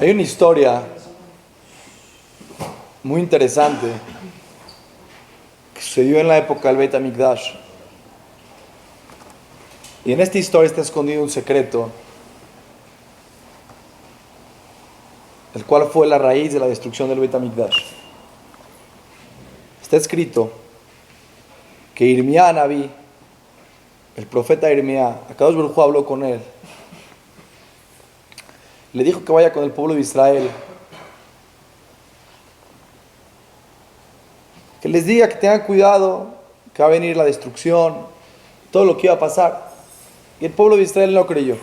Hay una historia muy interesante que sucedió en la época del Beit HaMikdash. Y en esta historia está escondido un secreto, el cual fue la raíz de la destrucción del Beit HaMikdash. Está escrito que Irmía Naví, el profeta Irmía, Akadosh Baruj Hu habló con él. Le dijo que vaya con el pueblo de Israel, que les diga que tengan cuidado, que va a venir la destrucción, todo lo que iba a pasar. Y el pueblo de Israel no creyó.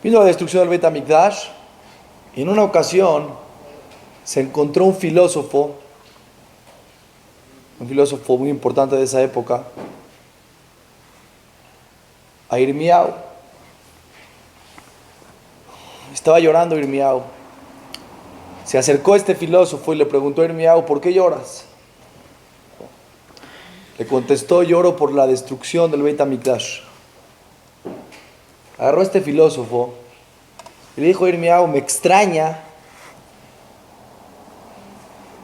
Vino la destrucción del Beit HaMikdash y en una ocasión se encontró un filósofo muy importante de esa época, a Irmiau. Estaba llorando Irmiau. Se acercó este filósofo y le preguntó a Irmiau: ¿por qué lloras? Le contestó: lloro por la destrucción del Beit HaMikdash. Agarró a este filósofo y le dijo a Irmiau: me extraña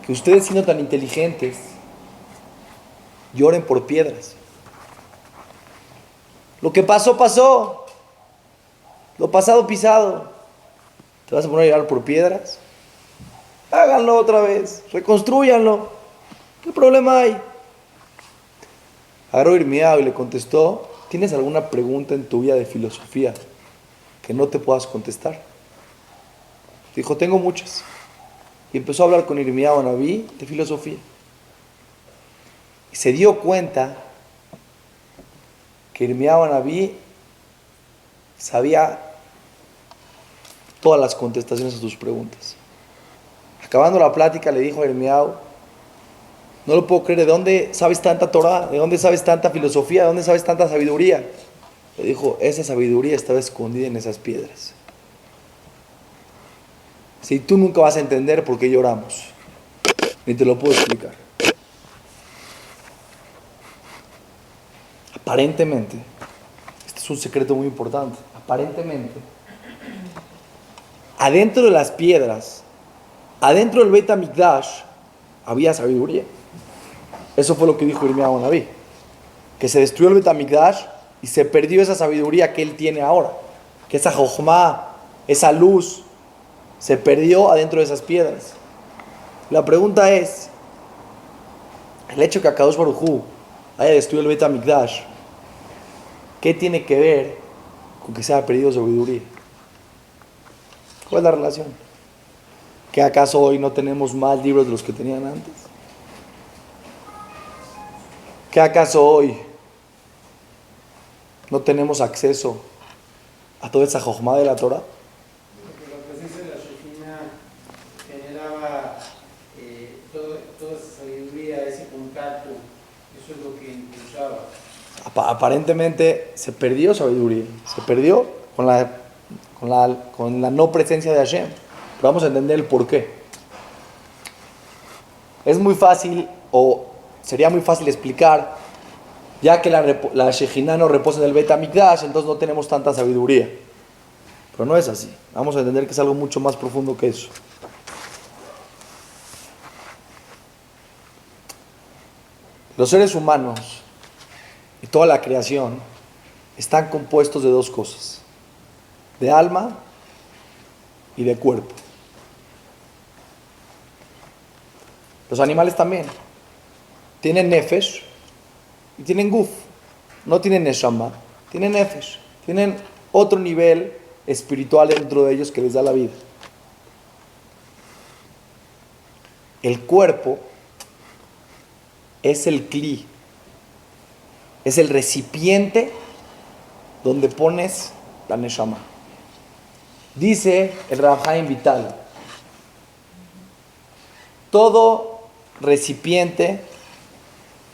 que ustedes, siendo tan inteligentes, lloren por piedras. Lo que pasó, pasó. Lo pasado, pisado. ¿Te vas a poner a llorar por piedras? Háganlo otra vez, reconstrúyanlo. ¿Qué problema hay? Agarró Irmiau y le contestó: ¿tienes alguna pregunta en tu vida de filosofía que no te puedas contestar? Dijo: tengo muchas. Y empezó a hablar con Irmiau Naví de filosofía. Y se dio cuenta que Irmiau Naví sabía todas las contestaciones a sus preguntas. Acabando la plática, le dijo a Irmiau: no lo puedo creer, ¿de dónde sabes tanta Torah? ¿De dónde sabes tanta filosofía? ¿De dónde sabes tanta sabiduría? Le dijo: esa sabiduría estaba escondida en esas piedras. Si tú nunca vas a entender por qué lloramos, ni te lo puedo explicar. Aparentemente, este es un secreto muy importante, aparentemente, adentro de las piedras, adentro del Beit HaMikdash, había sabiduría. Eso fue lo que dijo Irmiau Naví, que se destruyó el Beit HaMikdash y se perdió esa sabiduría que él tiene ahora, que esa jochma, esa luz, se perdió adentro de esas piedras. La pregunta es, el hecho que Akadosh Baruj Hu haya destruido el Beit HaMikdash, ¿qué tiene que ver con que se haya perdido sabiduría? ¿Cuál es la relación? ¿Que acaso hoy no tenemos más libros de los que tenían antes? ¿Que acaso hoy no tenemos acceso a toda esa jochma de la Torah? Porque la presencia de la Shekhinah generaba toda esa sabiduría, ese contacto, eso es lo que impulsaba. Aparentemente se perdió sabiduría, se perdió con la no presencia de Hashem. Pero vamos a entender el por qué. Es muy fácil, o sería muy fácil explicar, ya que la Shekhinah no reposa en el Beit HaMikdash, entonces no tenemos tanta sabiduría. Pero no es así. Vamos a entender que es algo mucho más profundo que eso. Los seres humanos y toda la creación están compuestos de dos cosas: de alma y de cuerpo. Los animales también tienen nefesh y tienen guf. No tienen neshama, tienen nefesh. Tienen otro nivel espiritual dentro de ellos que les da la vida. El cuerpo es el kli, es el recipiente donde pones la neshama. Dice el Rav Chaim Vital: todo recipiente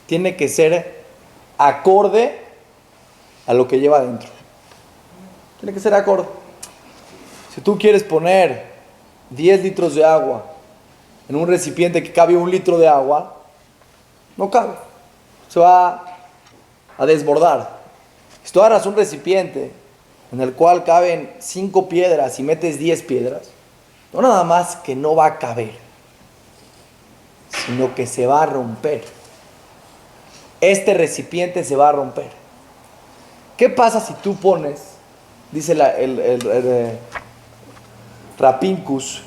tiene que ser acorde a lo que lleva adentro. Tiene que ser acorde. Si tú quieres poner 10 litros de agua en un recipiente que cabe 1 litro de agua, no cabe. Se va a desbordar. Si tú agarras un recipiente en el cual caben 5 piedras y metes 10 piedras, no nada más que no va a caber, sino que se va a romper. Este recipiente se va a romper. ¿Qué pasa si tú pones, dice el Rapincus,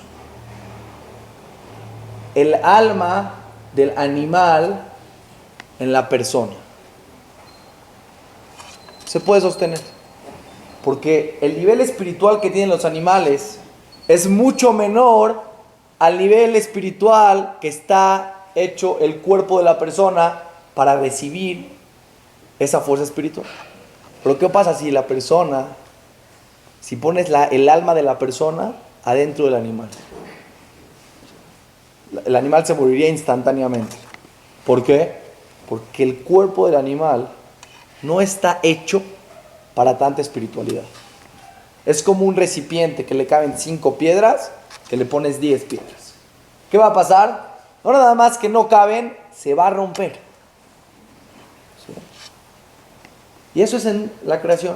el alma del animal en la persona? Se puede sostener, porque el nivel espiritual que tienen los animales es mucho menor al nivel espiritual que está hecho el cuerpo de la persona para recibir esa fuerza espiritual. Pero ¿qué pasa si la persona, si pones el alma de la persona adentro del animal? El animal se moriría instantáneamente. ¿Por qué? Porque el cuerpo del animal no está hecho para tanta espiritualidad. Es como un recipiente que le caben 5 piedras, que le pones 10 piedras. ¿Qué va a pasar? No nada más que no caben, se va a romper. ¿Sí? Y eso es en la creación.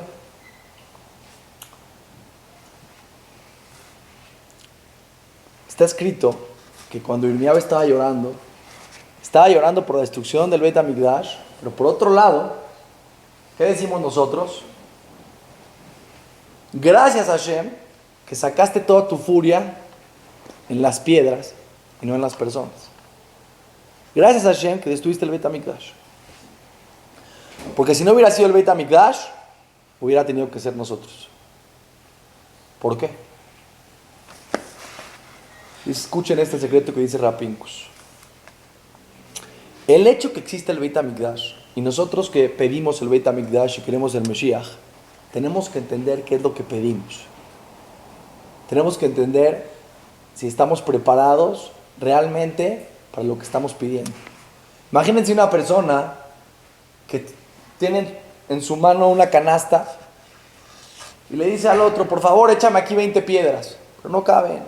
Está escrito que cuando Irmiab estaba llorando por la destrucción del Beit HaMikdash, pero por otro lado, ¿qué decimos nosotros? Gracias a Hashem que sacaste toda tu furia en las piedras y no en las personas. Gracias a Hashem que destruiste el Beit HaMikdash. Porque si no hubiera sido el Beit HaMikdash, hubiera tenido que ser nosotros. ¿Por qué? Escuchen este secreto que dice Rapincus. El hecho que existe el Beit HaMikdash y nosotros que pedimos el Beit HaMikdash y queremos el Mesías, tenemos que entender qué es lo que pedimos. Tenemos que entender si estamos preparados realmente para lo que estamos pidiendo. Imagínense una persona que tiene en su mano una canasta y le dice al otro, por favor, échame aquí 20 piedras, pero no caben.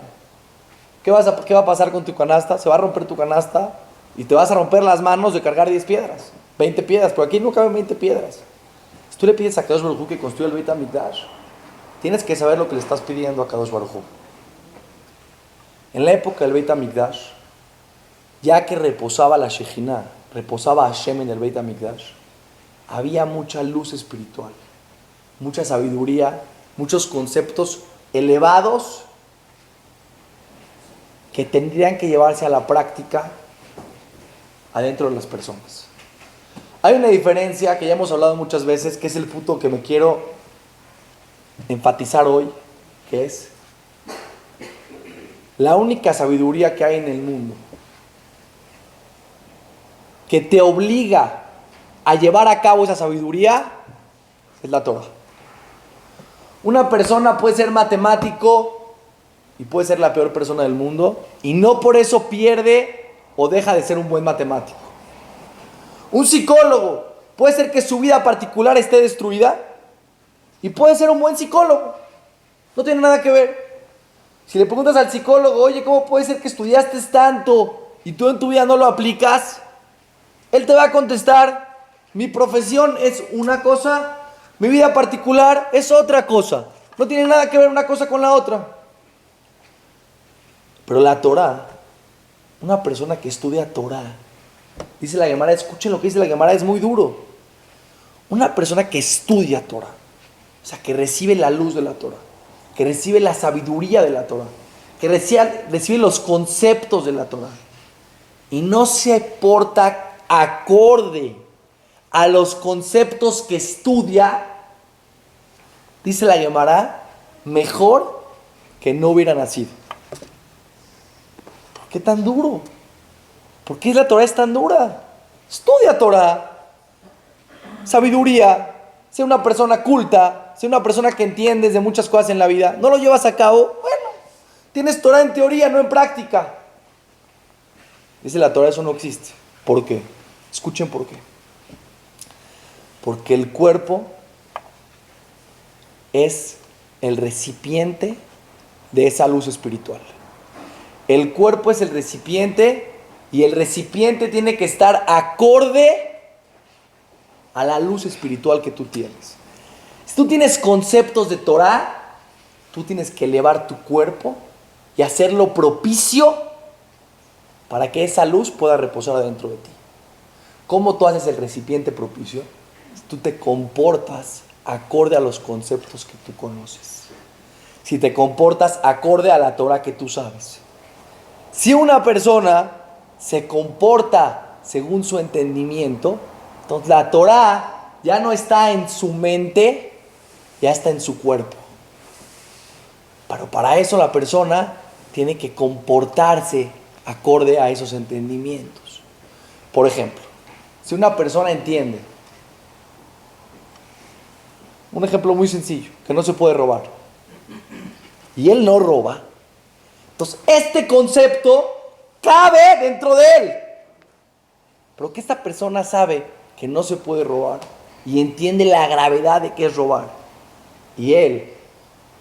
¿Qué va a pasar con tu canasta? Se va a romper tu canasta y te vas a romper las manos de cargar 10 piedras, 20 piedras, pero aquí no caben 20 piedras. Si tú le pides a Kadosh Baruj Hu que construya el Beit HaMikdash, tienes que saber lo que le estás pidiendo a Kadosh Baruj Hu. En la época del Beit HaMikdash, ya que reposaba la Shejinah, reposaba Hashem en el Beit HaMikdash, había mucha luz espiritual, mucha sabiduría, muchos conceptos elevados que tendrían que llevarse a la práctica adentro de las personas. Hay una diferencia que ya hemos hablado muchas veces, que es el punto que me quiero enfatizar hoy, que es la única sabiduría que hay en el mundo que te obliga a llevar a cabo esa sabiduría es la Torah. Una persona puede ser matemático y puede ser la peor persona del mundo y no por eso pierde o deja de ser un buen matemático. Un psicólogo puede ser que su vida particular esté destruida y puede ser un buen psicólogo. No tiene nada que ver. Si le preguntas al psicólogo, oye, ¿cómo puede ser que estudiaste tanto y tú en tu vida no lo aplicas? Él te va a contestar, mi profesión es una cosa, mi vida particular es otra cosa. No tiene nada que ver una cosa con la otra. Pero la Torah, una persona que estudia Torah, dice la Gemara, escuchen lo que dice la Gemara, es muy duro. Una persona que estudia Torah, o sea, que recibe la luz de la Torah, que recibe la sabiduría de la Torah, que recibe los conceptos de la Torah y no se porta acorde a los conceptos que estudia, dice la Gemara, mejor que no hubiera nacido. ¿Por qué tan duro? ¿Por qué la Torah es tan dura? Estudia Torah, sabiduría, sé una persona culta, sé una persona que entiendes de muchas cosas en la vida. ¿No lo llevas a cabo? Bueno, tienes Torah en teoría, no en práctica. Dice la Torah, eso no existe. ¿Por qué? Escuchen por qué. Porque el cuerpo es el recipiente de esa luz espiritual. El cuerpo es el recipiente y el recipiente tiene que estar acorde a la luz espiritual que tú tienes. Si tú tienes conceptos de Torah, tú tienes que elevar tu cuerpo y hacerlo propicio para que esa luz pueda reposar dentro de ti. ¿Cómo tú haces el recipiente propicio? Tú te comportas acorde a los conceptos que tú conoces. Si te comportas acorde a la Torah que tú sabes. Si una persona se comporta según su entendimiento, entonces la Torah ya no está en su mente, ya está en su cuerpo. Pero para eso la persona tiene que comportarse acorde a esos entendimientos. Por ejemplo, si una persona entiende, un ejemplo muy sencillo, que no se puede robar, y él no roba, entonces este concepto cabe dentro de él. Pero que esta persona sabe que no se puede robar y entiende la gravedad de qué es robar, y él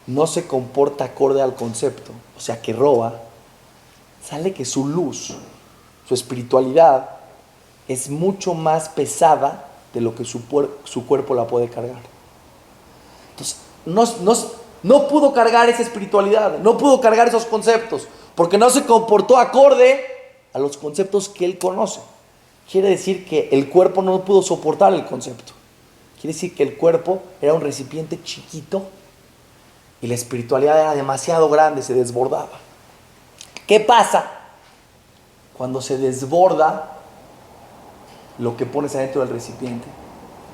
no se comporta acorde al concepto, o sea que roba, sale que su luz, su espiritualidad es mucho más pesada de lo que su cuerpo la puede cargar. Entonces no pudo cargar esa espiritualidad, no pudo cargar esos conceptos, porque no se comportó acorde a los conceptos que él conoce. Quiere decir que el cuerpo no pudo soportar el concepto. Quiere decir que el cuerpo era un recipiente chiquito y la espiritualidad era demasiado grande, se desbordaba. ¿Qué pasa? Cuando se desborda lo que pones adentro del recipiente,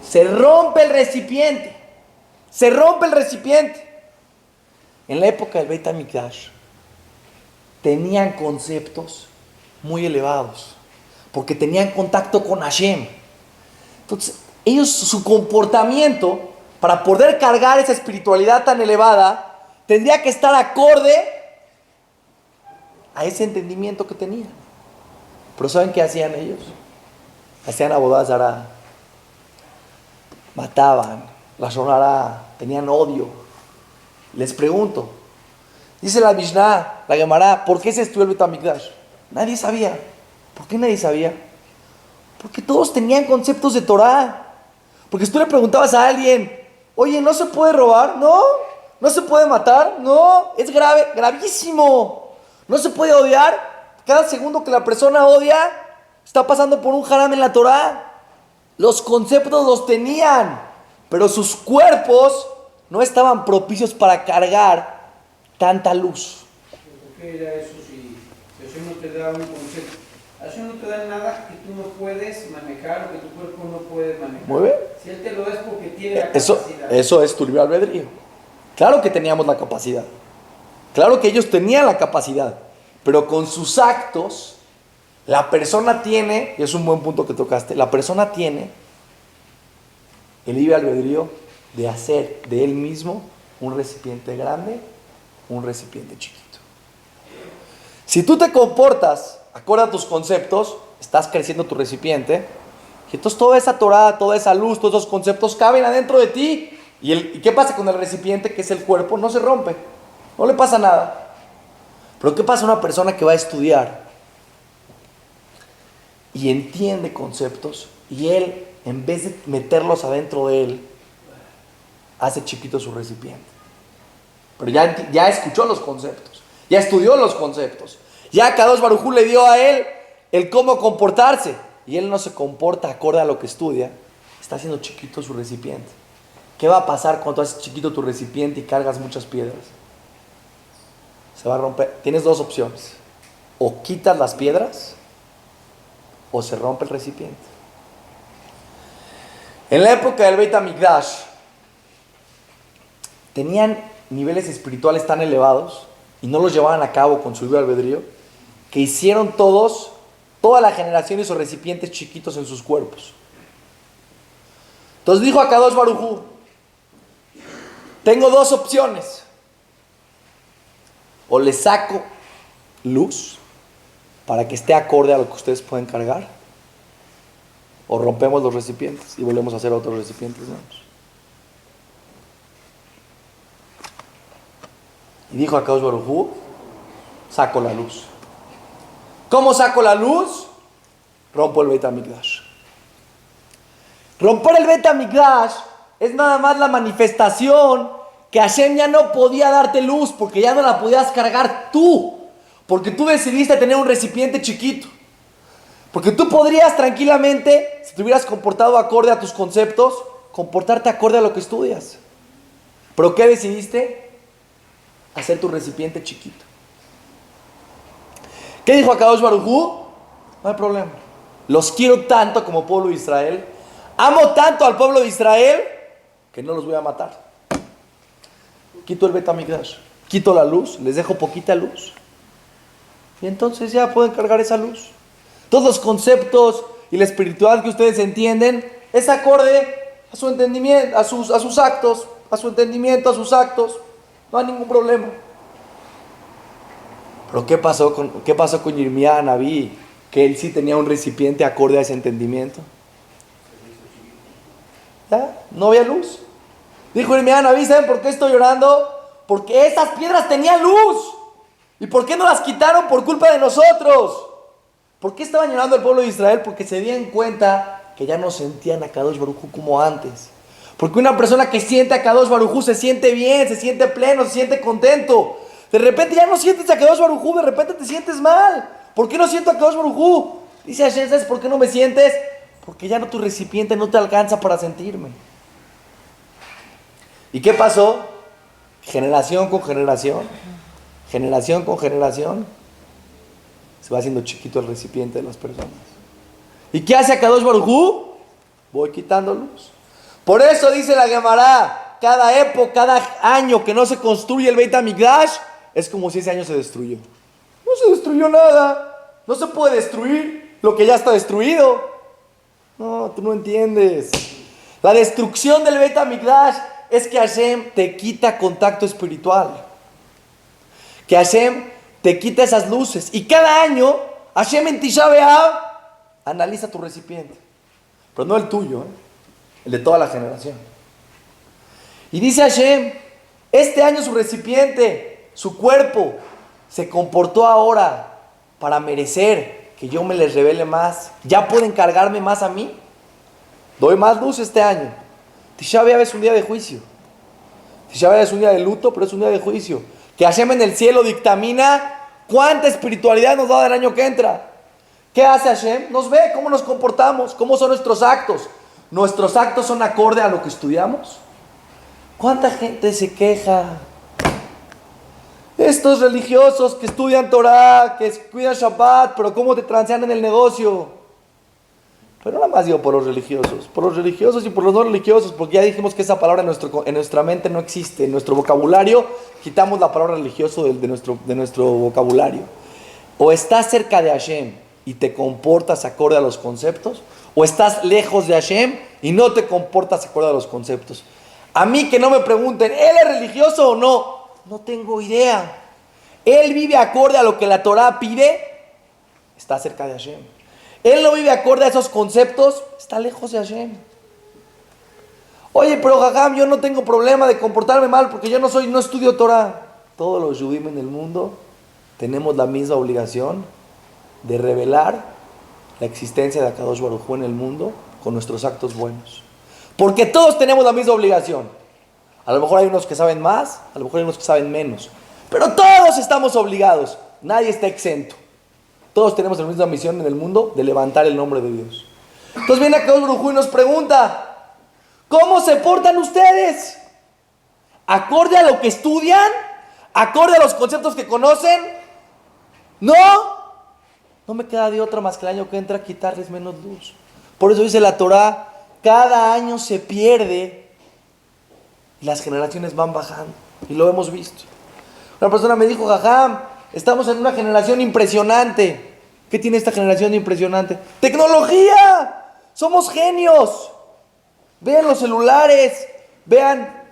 se rompe el recipiente. Se rompe el recipiente. En la época del Beit HaMikdash tenían conceptos muy elevados, porque tenían contacto con Hashem. Entonces, ellos, su comportamiento, para poder cargar esa espiritualidad tan elevada, tendría que estar acorde a ese entendimiento que tenían. Pero ¿saben qué hacían ellos? Hacían avodah zará, mataban, la sonará, tenían odio. Les pregunto, dice la Mishnah, la Gemara, ¿por qué se estudió el Beit HaMikdash? Nadie sabía. ¿Por qué nadie sabía? Porque todos tenían conceptos de Torah. Porque si tú le preguntabas a alguien, oye, ¿no se puede robar? No. ¿No se puede matar? No. Es grave, gravísimo. ¿No se puede odiar? Cada segundo que la persona odia, está pasando por un haram en la Torah. Los conceptos los tenían, pero sus cuerpos no estaban propicios para cargar tanta luz. ¿Por qué era eso si Hashem no te da un concepto? Hashem no te da nada que tú no puedes manejar o que tu cuerpo no puede manejar. Muy bien. Si Él te lo da es porque tiene la capacidad. Eso es tu libre albedrío. Claro que teníamos la capacidad. Claro que ellos tenían la capacidad. Pero con sus actos, la persona tiene, y es un buen punto que tocaste, la persona tiene el libre albedrío de hacer de él mismo un recipiente grande, un recipiente chiquito. Si tú te comportas acorde a tus conceptos, estás creciendo tu recipiente, y entonces toda esa Torah, toda esa luz, todos esos conceptos caben adentro de ti. ¿Y qué pasa con el recipiente, que es el cuerpo? No se rompe, no le pasa nada. Pero ¿qué pasa a una persona que va a estudiar y entiende conceptos y él, en vez de meterlos adentro de él, hace chiquito su recipiente? Pero ya escuchó los conceptos, ya estudió los conceptos, ya Kadosh Baruj Hu le dio a él el cómo comportarse, y él no se comporta acorde a lo que estudia, está haciendo chiquito su recipiente. ¿Qué va a pasar cuando haces chiquito tu recipiente y cargas muchas piedras? Se va a romper. Tienes dos opciones: o quitas las piedras o se rompe el recipiente. En la época del Beit HaMikdash tenían niveles espirituales tan elevados y no los llevaban a cabo con su libre albedrío, que hicieron toda la generación hizo recipientes chiquitos en sus cuerpos. Entonces dijo a Kadosh Baruj Hu: tengo dos opciones. O les saco luz para que esté acorde a lo que ustedes pueden cargar, o rompemos los recipientes y volvemos a hacer otros recipientes nuevos. Y dijo a Kadosh Baruj Hu: saco la luz. ¿Cómo saco la luz? Rompo el Beit HaMikdash. Romper el Beit HaMikdash es nada más la manifestación que Hashem ya no podía darte luz porque ya no la podías cargar tú. Porque tú decidiste tener un recipiente chiquito. Porque tú podrías tranquilamente, si te hubieras comportado acorde a tus conceptos, comportarte acorde a lo que estudias. ¿Pero qué decidiste? Hacer tu recipiente chiquito. ¿Qué dijo Akadosh Baruj Hu? No hay problema. Los quiero tanto como pueblo de Israel. Amo tanto al pueblo de Israel que no los voy a matar. Quito el Bet HaMikdash, quito la luz, les dejo poquita luz. Y entonces ya pueden cargar esa luz. Todos los conceptos y la espiritualidad que ustedes entienden es acorde a su entendimiento, a sus actos, a su entendimiento, a sus actos. No hay ningún problema. Pero ¿qué pasó con Yirmiyah Naví? Que él sí tenía un recipiente acorde a ese entendimiento. ¿Ya? No había luz. Dijo Yirmiyah Naví, ¿saben por qué estoy llorando? Porque esas piedras tenían luz. ¿Y por qué no las quitaron? Por culpa de nosotros. ¿Por qué estaban llorando el pueblo de Israel? Porque se dieron cuenta que ya no sentían a Kadosh Baruj Hu como antes. Porque una persona que siente a Kadosh Baruj Hu se siente bien, se siente pleno, se siente contento. De repente ya no sientes a Kadosh Baruj Hu, de repente te sientes mal. ¿Por qué no siento a Kadosh Baruj Hu? Dice Hashem, ¿sabes por qué no me sientes? Porque ya no, tu recipiente no te alcanza para sentirme. ¿Y qué pasó? Generación con generación, generación con generación, se va haciendo chiquito el recipiente de las personas. ¿Y qué hace Akadosh Baruj Hu? Voy quitando luz. Por eso dice la Gemara, cada época, cada año que no se construye el Beit HaMikdash, es como si ese año se destruyó. No se destruyó nada. No se puede destruir lo que ya está destruido. No, tú no entiendes. La destrucción del Beit HaMikdash es que Hashem te quita contacto espiritual. Que Hashem te quita esas luces. Y cada año, Hashem en Tisha B'Av analiza tu recipiente. Pero no el tuyo, el de toda la generación. Y dice Hashem, este año su recipiente, su cuerpo, se comportó ahora para merecer que yo me les revele más. ¿Ya pueden cargarme más a mí? Doy más luz este año. Tisha B'Av es un día de juicio. Tisha B'Av es un día de luto, pero es un día de juicio. Que Hashem en el cielo dictamina cuánta espiritualidad nos da del año que entra. ¿Qué hace Hashem? Nos ve cómo nos comportamos, cómo son nuestros actos. ¿Nuestros actos son acorde a lo que estudiamos? ¿Cuánta gente se queja? Estos religiosos que estudian Torah, que cuidan Shabbat, pero cómo te transean en el negocio. Pero no nada más digo por los religiosos y por los no religiosos, porque ya dijimos que esa palabra en nuestra mente no existe. En nuestro vocabulario quitamos la palabra religioso de nuestro vocabulario. O estás cerca de Hashem y te comportas acorde a los conceptos, o estás lejos de Hashem y no te comportas acorde a los conceptos. A mí que no me pregunten, ¿él es religioso o no? No tengo idea. Él vive acorde a lo que la Torah pide, está cerca de Hashem. Él no vive acorde a esos conceptos, está lejos de Hashem. Oye, pero Jajam, yo no tengo problema de comportarme mal porque yo no estudio Torah. Todos los Yudim en el mundo tenemos la misma obligación de revelar la existencia de Akadosh Baruj Hu en el mundo con nuestros actos buenos. Porque todos tenemos la misma obligación. A lo mejor hay unos que saben más, a lo mejor hay unos que saben menos. Pero todos estamos obligados. Nadie está exento. Todos tenemos la misma misión en el mundo de levantar el nombre de Dios. Entonces viene Akadosh Baruj Hu y nos pregunta, ¿cómo se portan ustedes? ¿Acorde a lo que estudian? ¿Acorde a los conceptos que conocen? No. No me queda de otra más que el año que entra quitarles menos luz. Por eso dice la Torah, cada año se pierde y las generaciones van bajando. Y lo hemos visto. Una persona me dijo, Jajam, estamos en una generación impresionante. ¿Qué tiene esta generación impresionante? ¡Tecnología! ¡Somos genios! Vean los celulares, vean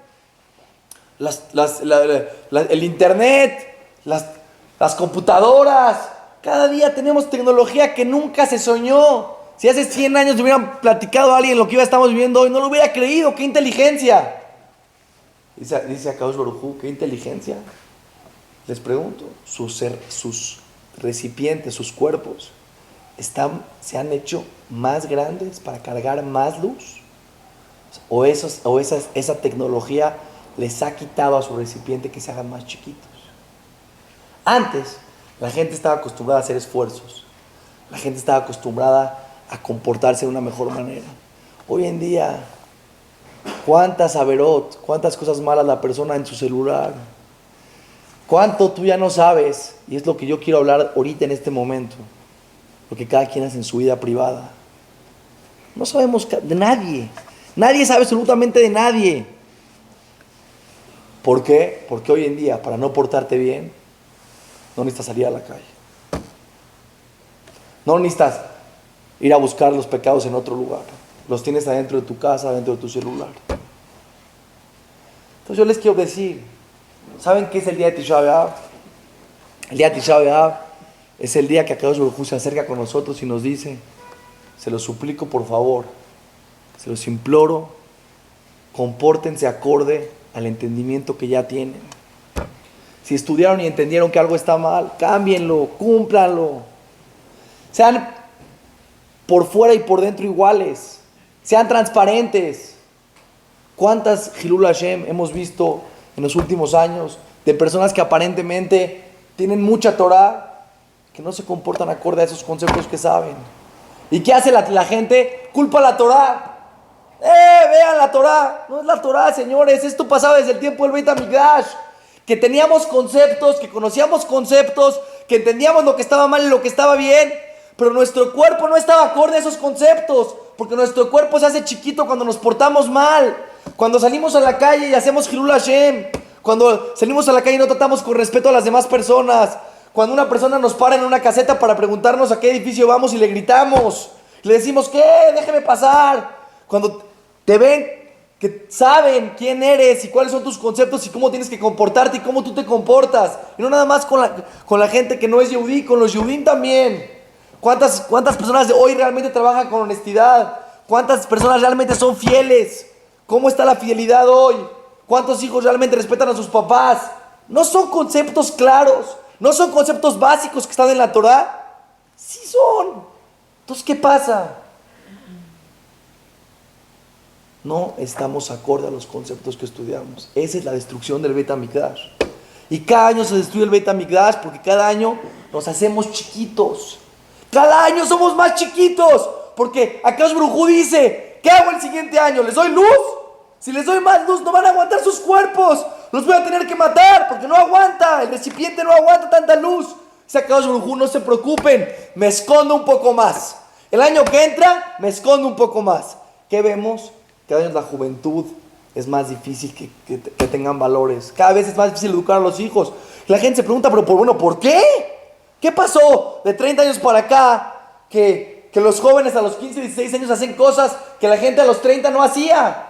el internet, las computadoras. Cada día tenemos tecnología que nunca se soñó. Si hace 100 años hubieran platicado a alguien lo que estamos viviendo hoy, no lo hubiera creído. ¡Qué inteligencia! Dice Akadosh Baruj Hu, ¿qué inteligencia? Les pregunto, sus recipientes, sus cuerpos, se han hecho más grandes para cargar más luz. esa tecnología les ha quitado a su recipiente que se hagan más chiquitos. Antes, la gente estaba acostumbrada a hacer esfuerzos. La gente estaba acostumbrada a comportarse de una mejor manera. Hoy en día, cuántas averot, cuántas cosas malas la persona en su celular. Cuánto tú ya no sabes, y es lo que yo quiero hablar ahorita en este momento, lo que cada quien hace en su vida privada. No sabemos de nadie. Nadie sabe absolutamente de nadie. ¿Por qué? Porque hoy en día, para no portarte bien, no necesitas salir a la calle. No necesitas ir a buscar los pecados en otro lugar. Los tienes adentro de tu casa, adentro de tu celular. Entonces yo les quiero decir, ¿saben qué es el día de Tisha B'Av? El día de Tisha B'Av es el día que Akadosh Baruj Hu se acerca con nosotros y nos dice, se los suplico por favor, se los imploro, compórtense acorde al entendimiento que ya tienen. Si estudiaron y entendieron que algo está mal, cámbienlo, cúmplanlo. Sean por fuera y por dentro iguales. Sean transparentes. ¿Cuántas Hilul Hashem hemos visto en los últimos años de personas que aparentemente tienen mucha Torah, que no se comportan acorde a esos conceptos que saben? ¿Y qué hace la gente? Culpa a la Torah. Vean la Torah. No es la Torah, señores. Esto pasaba desde el tiempo del Beit HaMikdash. Que teníamos conceptos, que conocíamos conceptos, que entendíamos lo que estaba mal y lo que estaba bien, pero nuestro cuerpo no estaba acorde a esos conceptos, porque nuestro cuerpo se hace chiquito cuando nos portamos mal, cuando salimos a la calle y hacemos Hilul Hashem, cuando salimos a la calle y no tratamos con respeto a las demás personas, cuando una persona nos para en una caseta para preguntarnos a qué edificio vamos y le gritamos, le decimos, ¿qué? Déjeme pasar. Cuando te ven, que saben quién eres y cuáles son tus conceptos y cómo tienes que comportarte y cómo tú te comportas. Y no nada más con la gente que no es yehudí, con los yehudim también. ¿Cuántas personas de hoy realmente trabajan con honestidad? ¿Cuántas personas realmente son fieles? ¿Cómo está la fidelidad hoy? ¿Cuántos hijos realmente respetan a sus papás? No son conceptos claros, no son conceptos básicos que están en la Torah. Sí son. Entonces, ¿qué pasa? No estamos acorde a los conceptos que estudiamos. Esa es la destrucción del Beit HaMikdash. Y cada año se destruye el Beit HaMikdash porque cada año nos hacemos chiquitos. Cada año somos más chiquitos. Porque Akadosh Baruj Hu dice, ¿qué hago el siguiente año? ¿Les doy luz? Si les doy más luz no van a aguantar sus cuerpos. Los voy a tener que matar porque no aguanta. El recipiente no aguanta tanta luz. Dice Akadosh Baruj Hu, no se preocupen. Me escondo un poco más. El año que entra me escondo un poco más. ¿Qué vemos? Cada año la juventud es más difícil que tengan valores. Cada vez es más difícil educar a los hijos. La gente se pregunta, pero ¿por qué? ¿Qué pasó de 30 años para acá que los jóvenes a los 15, 16 años hacen cosas que la gente a los 30 no hacía?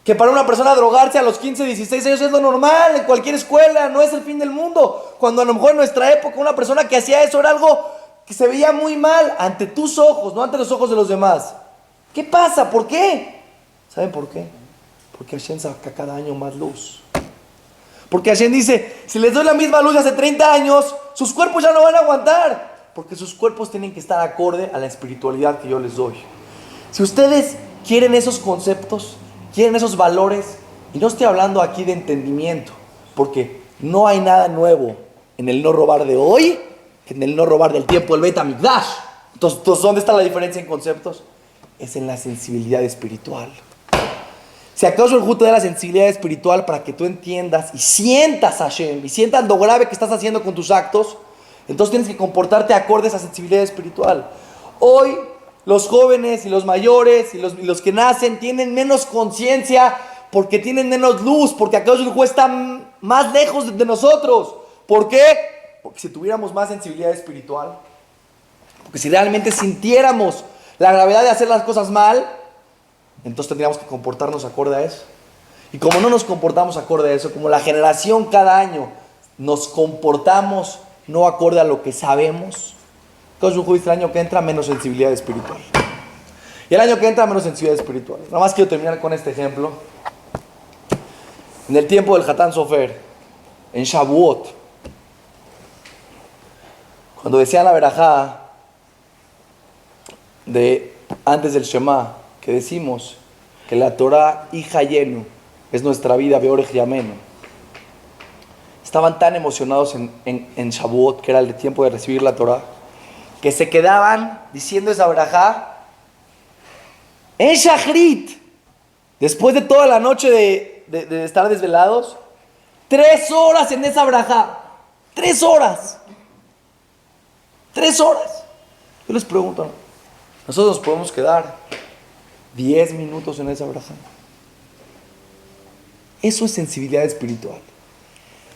Que para una persona drogarse a los 15, 16 años es lo normal en cualquier escuela, no es el fin del mundo. Cuando a lo mejor en nuestra época una persona que hacía eso era algo que se veía muy mal ante tus ojos, no ante los ojos de los demás. ¿Qué pasa? ¿Por qué? ¿Saben por qué? Porque Hashem saca cada año más luz. Porque Hashem dice, si les doy la misma luz de hace 30 años, sus cuerpos ya no van a aguantar. Porque sus cuerpos tienen que estar acorde a la espiritualidad que yo les doy. Si ustedes quieren esos conceptos, quieren esos valores, y no estoy hablando aquí de entendimiento, porque no hay nada nuevo en el no robar de hoy que en el no robar del tiempo del Beit HaMikdash. Entonces, ¿dónde está la diferencia en conceptos? Es en la sensibilidad espiritual. Si acaso el Hu te da la sensibilidad espiritual para que tú entiendas y sientas a Hashem y sientas lo grave que estás haciendo con tus actos, entonces tienes que comportarte acorde a esa sensibilidad espiritual. Hoy los jóvenes y los mayores y los que nacen tienen menos conciencia porque tienen menos luz, porque acaso el Hu está más lejos de nosotros. ¿Por qué? Porque si tuviéramos más sensibilidad espiritual, porque si realmente sintiéramos la gravedad de hacer las cosas mal, entonces tendríamos que comportarnos acorde a eso. Y como no nos comportamos acorde a eso, como la generación cada año nos comportamos no acorde a lo que sabemos, entonces un juicio el año que entra menos sensibilidad espiritual. Y el año que entra menos sensibilidad espiritual. Nada más quiero terminar con este ejemplo. En el tiempo del Hatán Sofer, en Shavuot, cuando decían la verajá de antes del Shema, que decimos, que la Torah hija lleno es nuestra vida, Beorej Yamenu. Estaban tan emocionados en Shavuot, que era el tiempo de recibir la Torah, que se quedaban diciendo esa verajá en Shachrit, después de toda la noche de estar desvelados, 3 horas en esa verajá. 3 horas. 3 horas. Yo les pregunto, nosotros nos podemos quedar 10 minutos en esa verajá. Eso es sensibilidad espiritual.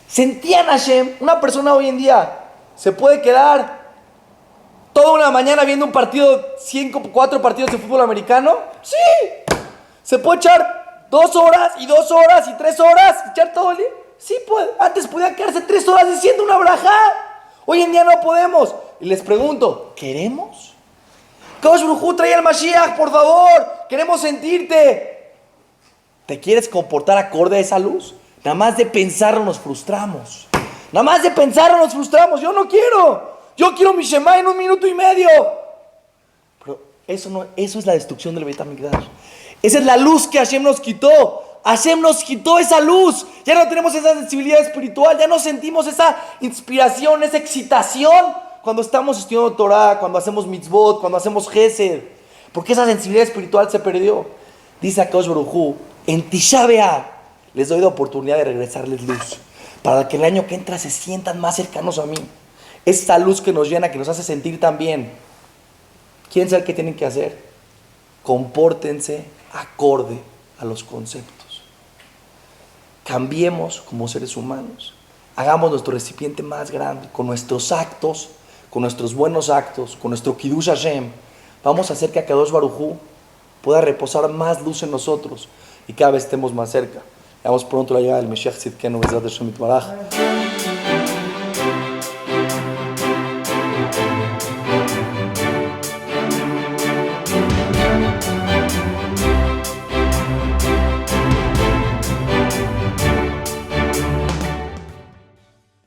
Sentían a Hashem. Una persona hoy en día se puede quedar toda una mañana viendo un partido, 4 partidos de fútbol americano. Sí. Se puede echar 2 horas y 2 horas y 3 horas, echar todo el día. Sí puede. Antes podía quedarse 3 horas diciendo una brajá. Hoy en día no podemos. Y les pregunto, ¿queremos? Kadosh Baruj Hu, trae al Mashiach, por favor. Queremos sentirte. ¿Te quieres comportar acorde a esa luz? Nada más de pensarlo nos frustramos. Nada más de pensarlo nos frustramos. Yo no quiero. Yo quiero mi Shema en 1 minuto y medio. Pero eso es la destrucción del Beit HaMikdash. Esa es la luz que Hashem nos quitó. Hashem nos quitó esa luz. Ya no tenemos esa sensibilidad espiritual. Ya no sentimos esa inspiración, esa excitación cuando estamos estudiando Torah, cuando hacemos mitzvot, cuando hacemos Gesed. Porque esa sensibilidad espiritual se perdió. Dice Akadosh Baruj Hu, en Tisha B'Av les doy la oportunidad de regresarles luz, para que el año que entra se sientan más cercanos a mí. Esta luz que nos llena, que nos hace sentir tan bien. ¿Quién sabe qué tienen que hacer? Compórtense acorde a los conceptos. Cambiemos como seres humanos. Hagamos nuestro recipiente más grande, con nuestros actos, con nuestros buenos actos, con nuestro Kiddush Hashem. Vamos a hacer que Akadosh Baruj Hu pueda reposar más luz en nosotros y cada vez estemos más cerca. Veamos pronto la llegada del Mashiach Tzidkenu Bezrat Hashem Yitbaraj.